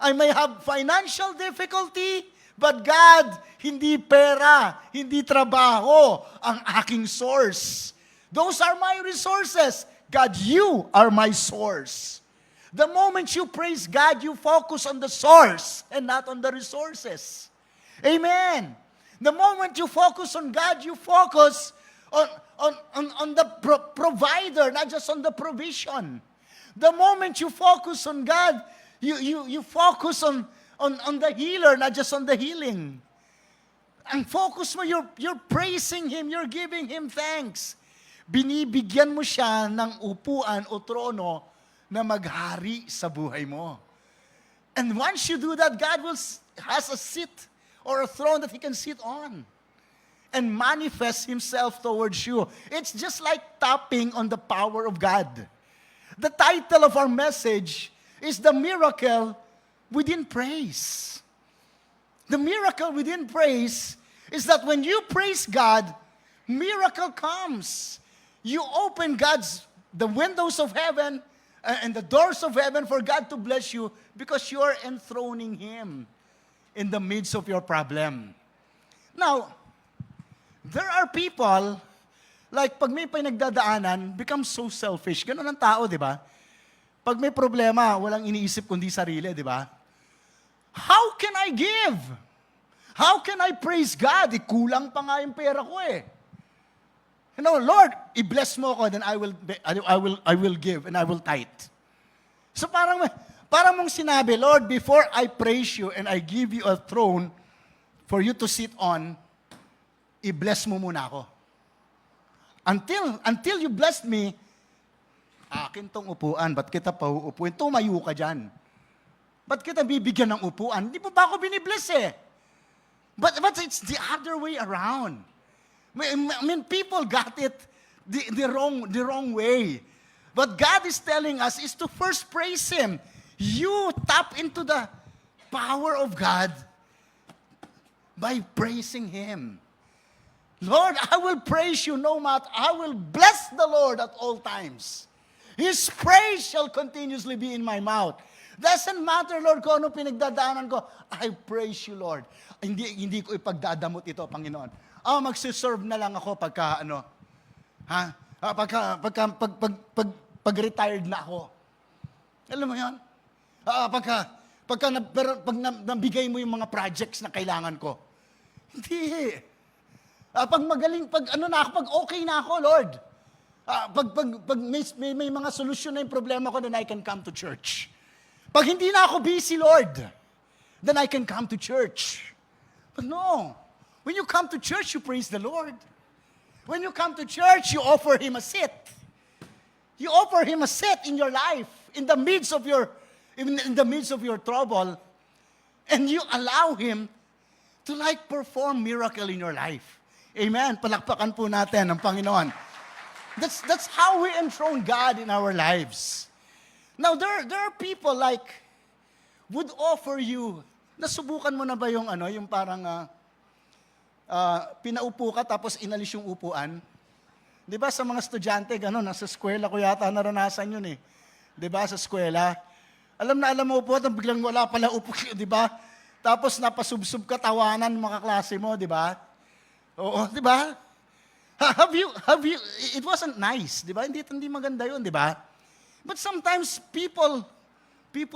I may have financial difficulty, but God, hindi pera, hindi trabaho ang aking source. Those are my resources. God, you are my source. The moment you praise God, you focus on the source and not on the resources. Amen. The moment you focus on God, you focus on the provider, not just on the provision. The moment you focus on God, you focus on the healer, not just on the healing. Ang focus mo, you're praising Him, you're giving Him thanks. Binibigyan mo siya ng upuan o trono na maghari sa buhay mo. And once you do that, God has a seat or a throne that He can sit on and manifest Himself towards you. It's just like tapping on the power of God. The title of our message is The Miracle Within Praise. The miracle within praise is that when you praise God, miracle comes. You open the windows of heaven and the doors of heaven for God to bless you because you are enthroning Him in the midst of your problem. Now, there are people, like pag may pinagdadaanan, become so selfish. Ganun ang tao, di ba? Pag may problema, walang iniisip kundi sarili, di ba? How can I give? How can I praise God? Kulang pa nga yung pera ko eh. You know, Lord, i-bless mo ako, then I will give and I will tithe. So parang mong sinabi, Lord, before I praise you and I give you a throne for you to sit on, i-bless mo muna ako. Until you blessed me, akin tong upuan, ba't kita pa uupuin? Tumayo ka dyan. Ba't kita bibigyan ng upuan? Hindi pa ba ako binibless eh? But it's the other way around. I mean, people got it the wrong way. What God is telling us is to first praise Him. You tap into the power of God by praising Him. Lord, I will praise you no matter. I will bless the Lord at all times. His praise shall continuously be in my mouth. Doesn't matter, Lord, kung ano pinagdadaanan ko. I praise you, Lord. Hindi ko ipagdadamot ito, Panginoon. Magsiserve na lang ako pag retired na ako. Alam mo yun? Pag nabigay mo yung mga projects na kailangan ko. Hindi. Pag okay na ako, Lord. Pag may mga solusyon na yung problema ko, then I can come to church. Pag hindi na ako busy, Lord, then I can come to church. But no. When you come to church, you praise the Lord. When you come to church, you offer Him a seat. You offer Him a seat in your life, in the midst of your trouble, and you allow Him to perform miracle in your life. Amen. Palakpakan po natin ang Panginoon. That's how we enthrone God in our lives. Now, there are people would offer you, nasubukan mo na ba yung parang pinaupo ka tapos inalis yung upuan? Di ba sa mga estudyante, nasa eskwela ko yata naranasan yun eh. Di ba sa eskwela? Alam mo po, biglang wala pala upo, di ba? Tapos napasubsub ka tawanan mga klase mo, di ba? Oo, di ba? Have you, it wasn't nice, di ba? Hindi maganda yun, di ba? But sometimes people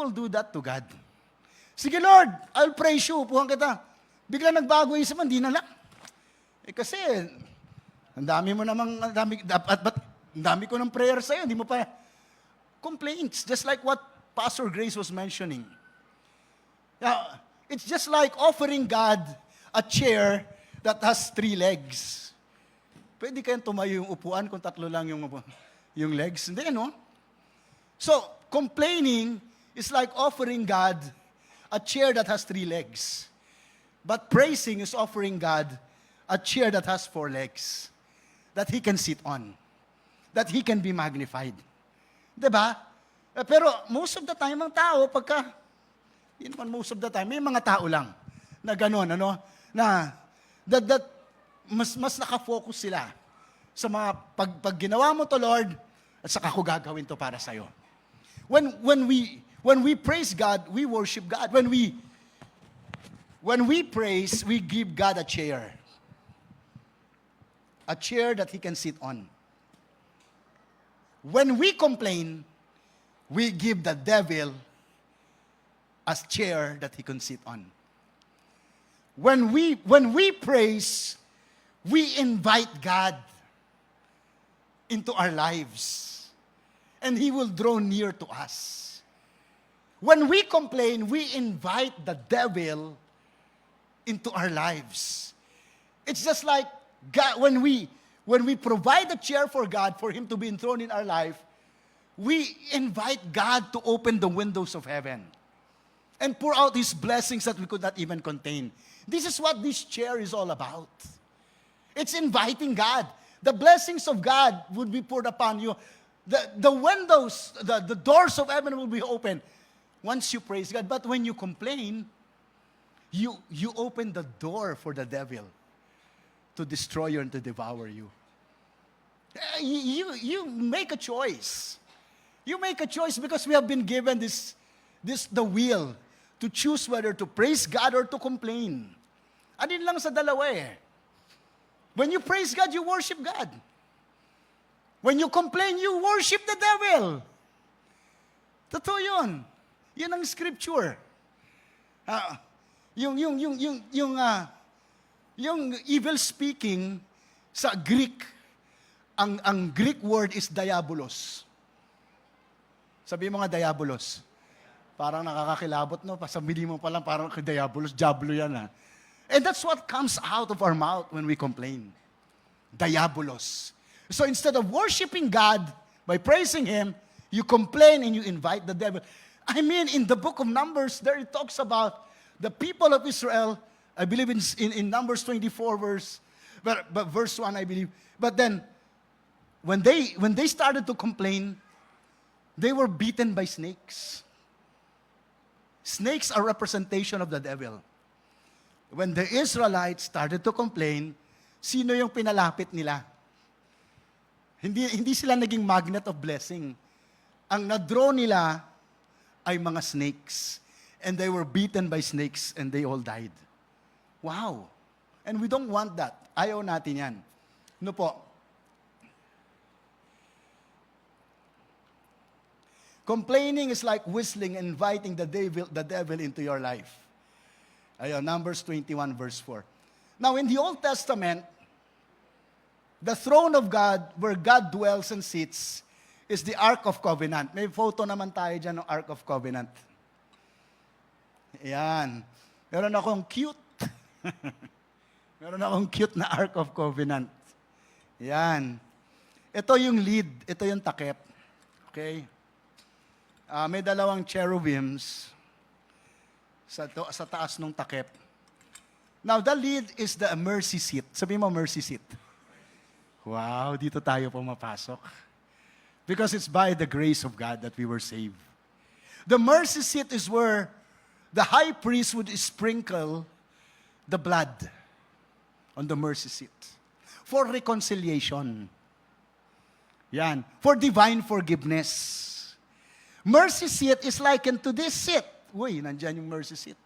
do that to God. Sige Lord, I'll praise you, upuhan kita. Bigla nagbago yung isip mo, hindi na lang. Kasi, ang dami ko ng prayer sa'yo, hindi mo pa, complaints, just like what Pastor Grace was mentioning. Now, it's just like offering God a chair that has 3 legs. Pwede kayang tumayo yung upuan kung 3 lang yung legs? Hindi, no? So, complaining is like offering God a chair that has 3 legs. But praising is offering God a chair that has 4 legs. That He can sit on. That He can be magnified. Diba? Pero most of the time, ang tao, most of the time, may mga tao lang na gano'n, na that mas nakafocus sila sa mga pag ginawa mo to, Lord, at saka ko gagawin to para sa'yo. When we praise God, we worship God. When we praise, we give God a chair. A chair that He can sit on. When we complain, we give the devil a chair that he can sit on. When we praise, we invite God into our lives, and He will draw near to us. When we complain, we invite the devil into our lives. It's just like God, when we provide a chair for God, for Him to be enthroned in our life, we invite God to open the windows of heaven and pour out His blessings that we could not even contain. This is what this chair is all about. It's inviting God. The blessings of God would be poured upon you. The windows, the doors of heaven will be open once you praise God. But when you complain, you open the door for the devil to destroy you and to devour you. You make a choice. You make a choice because we have been given the will to choose whether to praise God or to complain. Alin lang sa dalawa eh. When you praise God, you worship God. When you complain, you worship the devil. Totoo yun. Yan ang scripture. Yung evil speaking sa Greek, ang Greek word is diabolos. Sabi mo nga diabolos. Parang nakakakilabot, no? Pasabili mo pa lang, parang diabolos, diablo yan, ha? And that's what comes out of our mouth when we complain. Diabolos. So instead of worshiping God by praising Him, you complain and you invite the devil. I mean, in the book of Numbers, there it talks about the people of Israel. I believe in Numbers 24 verse 1, I believe. But then, when they started to complain, they were beaten by snakes. Snakes are representation of the devil. When the Israelites started to complain, sino yung pinalapit nila? Hindi sila naging magnet of blessing. Ang na-draw nila ay mga snakes. And they were beaten by snakes and they all died. Wow. And we don't want that. Ayaw natin yan. No po. Complaining is like whistling and inviting the devil into your life. Ayun, Numbers 21 verse 4. Now, in the Old Testament, the throne of God, where God dwells and sits, is the Ark of Covenant. May photo naman tayo dyan ng Ark of Covenant. Ayan. Meron akong cute. Meron akong cute na Ark of Covenant. Ayan. Ito yung lead. Ito yung takip. Okay? May dalawang cherubims sa taas ng takip. Now, the lead is the mercy seat. Sabi mo, mercy seat. Wow, dito tayo pumapasok. Because it's by the grace of God that we were saved. The mercy seat is where the high priest would sprinkle the blood on the mercy seat for reconciliation. Yan. For divine forgiveness. Mercy seat is likened to this seat. Uy, nandyan yung mercy seat.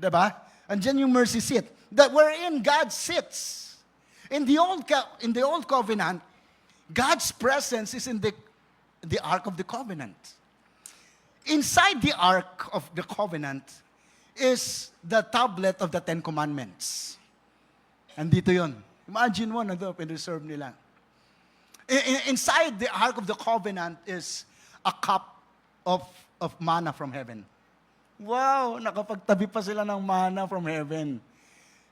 Diba? Andyan yung mercy seat. That wherein God sits. In the old covenant, God's presence is in the Ark of the Covenant. Inside the Ark of the Covenant is the tablet of the Ten Commandments. Andito yun. Imagine mo, pin-reserve nila. Inside the Ark of the Covenant is a cup of manna from heaven. Wow, nakapagtabi pa sila ng manna from heaven.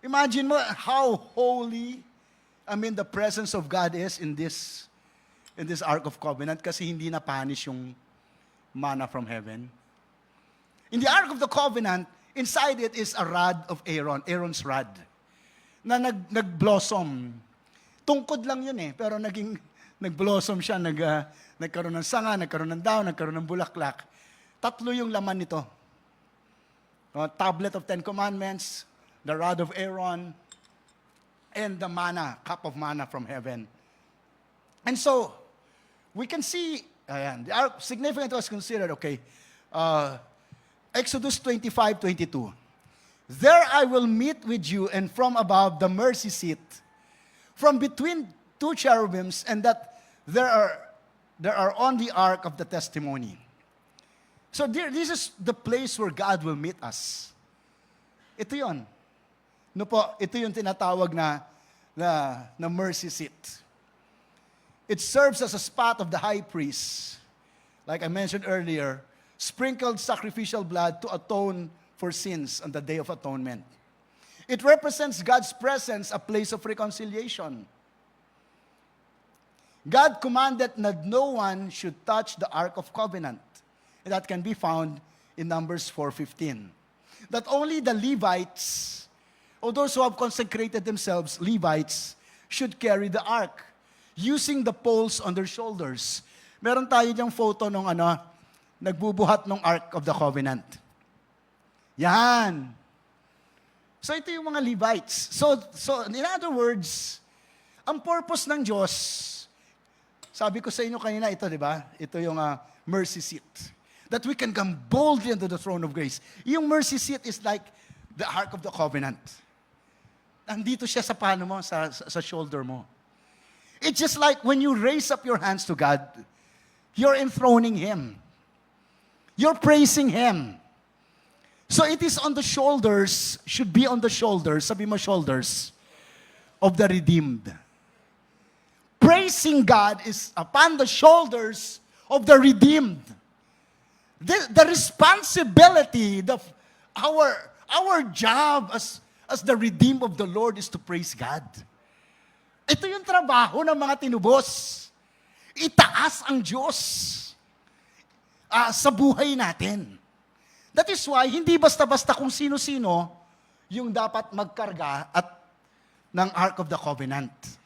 Imagine mo how holy, the presence of God is in this Ark of Covenant kasi hindi na punish yung manna from heaven. In the Ark of the Covenant, inside it is a rod of Aaron, Aaron's rod, na nag-blossom. Tungkod lang yun pero nag-blossom siya, nagkaroon ng sanga, nagkaroon ng daon, nagkaroon ng bulaklak. 3 yung laman nito. Tablet of Ten Commandments, the rod of Aaron, and the manna, cup of manna from heaven. And so, we can see, the ark significant was considered, Exodus 25:22. There I will meet with you, and from above the mercy seat, from between 2 cherubims, and that there are on the ark of the testimony. So this is the place where God will meet us. Ito yon. Ito yung tinatawag na mercy seat. It serves as a spot of the high priest, like I mentioned earlier, sprinkled sacrificial blood to atone for sins on the Day of Atonement. It represents God's presence, a place of reconciliation. God commanded that no one should touch the Ark of Covenant. And that can be found in Numbers 4:15. That only the Levites, or those who have consecrated themselves, Levites, should carry the ark, using the poles on their shoulders. Meron tayo diyang photo nung nagbubuhat ng Ark of the Covenant. Yan. So ito yung mga Levites. So in other words, ang purpose ng Diyos, sabi ko sa inyo kanina ito, di ba? Ito yung mercy seat. That we can come boldly into the throne of grace. Yung mercy seat is like the Ark of the Covenant. Nandito siya sa pano mo, sa shoulder mo. It's just like when you raise up your hands to God, you're enthroning Him. You're praising Him. So it is on the shoulders, should be on the shoulders, sabi mo shoulders, of the redeemed. Praising God is upon the shoulders of the redeemed. The responsibility, our job as the redeemed of the Lord is to praise God. Ito yung trabaho ng mga tinubos. Itaas ang Diyos sa buhay natin. That is why, hindi basta-basta kung sino-sino yung dapat magkarga ng Ark of the Covenant.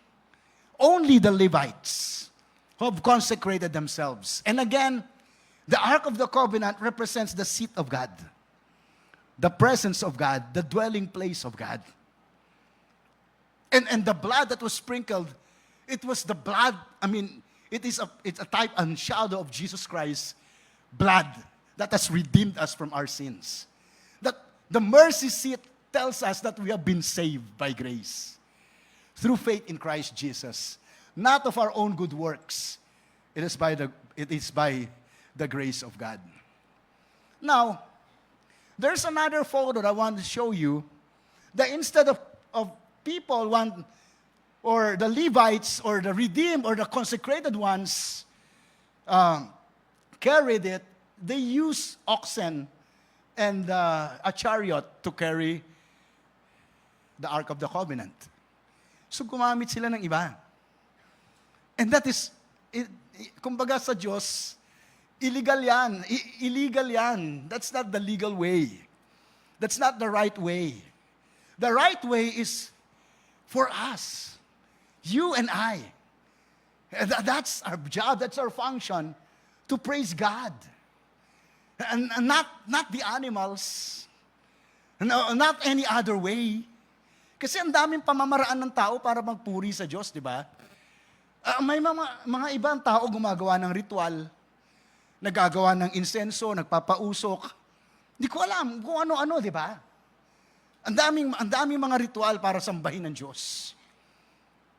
Only the Levites who have consecrated themselves. And again, the Ark of the Covenant represents the seat of God, the presence of God, the dwelling place of God. And the blood that was sprinkled, it was the blood, it's a type and shadow of Jesus Christ's blood that has redeemed us from our sins. That the mercy seat tells us that we have been saved by grace through faith in Christ Jesus, not of our own good works. It is by the grace of God. Now, there's another photo that I want to show you, that instead of people or the Levites or the redeemed or the consecrated ones carried it, they used oxen and a chariot to carry the Ark of the Covenant. So gumamit sila ng iba. And that is, kumbaga sa Diyos, illegal yan. Illegal yan. That's not the legal way. That's not the right way. The right way is for us. You and I. That's our job. That's our function. To praise God. And not the animals. No, not any other way. Kasi ang daming pamamaraan ng tao para magpuri sa Diyos, di ba? May mga ibang tao gumagawa ng ritual, nagagawa ng insenso, nagpapausok. Hindi ko alam kung ano-ano, di ba? Ang daming mga ritual para sambahin ng Diyos.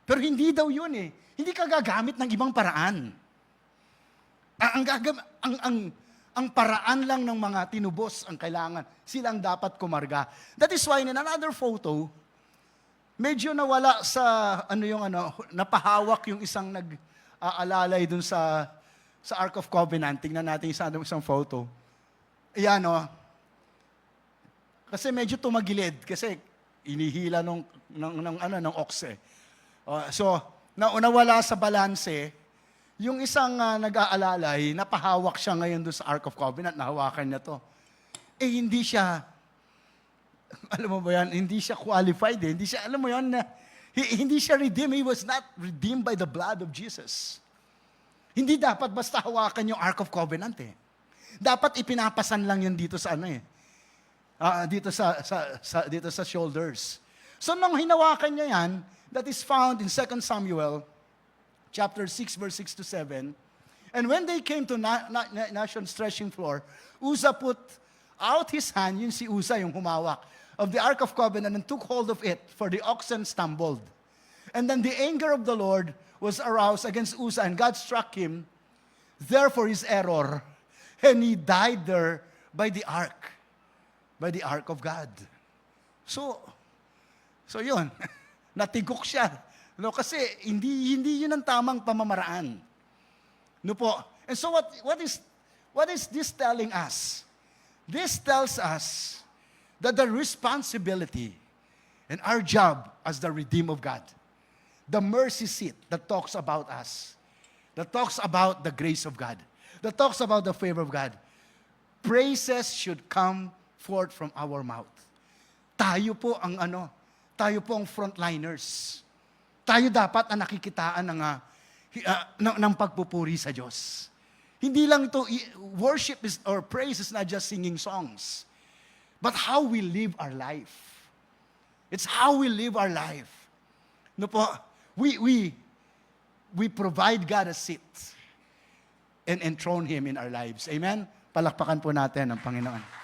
Pero hindi daw yun eh. Hindi ka gagamit ng ibang paraan. Ang paraan lang ng mga tinubos ang kailangan. Silang dapat kumarga. That is why in another photo, medyo nawala sa napahawak yung isang nag-aalalay dun sa Ark of Covenant. Tingnan natin isang photo. Ayan kasi medyo tumagilid kasi inihila ng ox eh. So nawala sa balanse. Yung isang nag-aalalay, napahawak siya ngayon doon sa Ark of Covenant, nahawakan niya to. Hindi siya, alam mo ba yan, hindi siya qualified eh. Hindi siya, alam mo yan, hindi siya redeemed. He was not redeemed by the blood of Jesus. Hindi dapat basta hawakan yung Ark of Covenant eh. Dapat ipinapasan lang yun dito sa dito sa shoulders. So nung hinawakan niya yan, that is found in 2 Samuel chapter 6, verse 6 to 7. And when they came to Nashon's threshing floor, Uzzah put out his hand, yun si Uzzah yung humawak, of the Ark of Covenant and took hold of it, for the oxen stumbled. And then the anger of the Lord was aroused against Uzzah, and God struck him there for his error. And he died there by the ark of God. So yun, natigok siya. No, kasi hindi yun ang tamang pamamaraan. No po. And so what is this telling us? This tells us that the responsibility and our job as the redeemed of God, the mercy seat that talks about us, that talks about the grace of God, that talks about the favor of God, praises should come forth from our mouth. Tayo po ang frontliners. Tayo dapat ang nakikitaan ng pagpupuri sa Diyos. Hindi lang ito, worship or praise is not just singing songs, but how we live our life. It's how we live our life. No po, we provide God a seat and enthrone Him in our lives. Amen? Palakpakan po natin ang Panginoon.